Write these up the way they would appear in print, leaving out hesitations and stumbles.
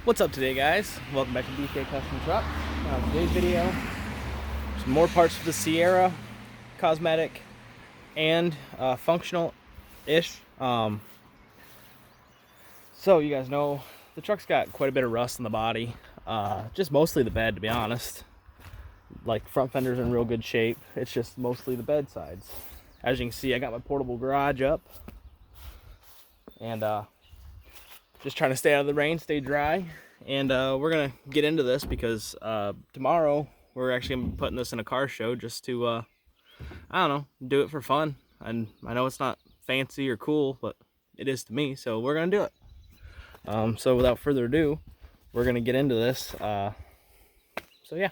What's up today, guys? Welcome back to BK Custom Truck. Today's video, some more parts for the Sierra, cosmetic and functional-ish. So you guys know the truck's got quite a bit of rust in the body, just mostly the bed, to be honest. Like, front fender's in real good shape. It's just mostly the bed sides. As you can see, I got my portable garage up, and just trying to stay out of the rain, stay dry. And we're gonna get into this because tomorrow we're actually gonna be putting this in a car show just to I don't know, do it for fun. And I know it's not fancy or cool, but it is to me, so we're gonna do it. So without further ado, we're gonna get into this. So yeah.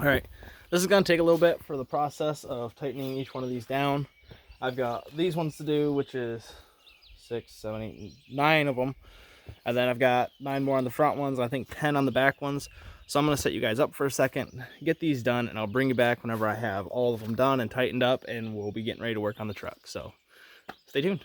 All right, this is gonna take a little bit for the process of tightening each one of these down. I've got these ones to do, which is 6, 7, 8, 9 of them. And then I've got 9 more on the front ones, I think 10 on the back ones. So I'm gonna set you guys up for a second, get these done, and I'll bring you back whenever I have all of them done and tightened up, and we'll be getting ready to work on the truck. So stay tuned.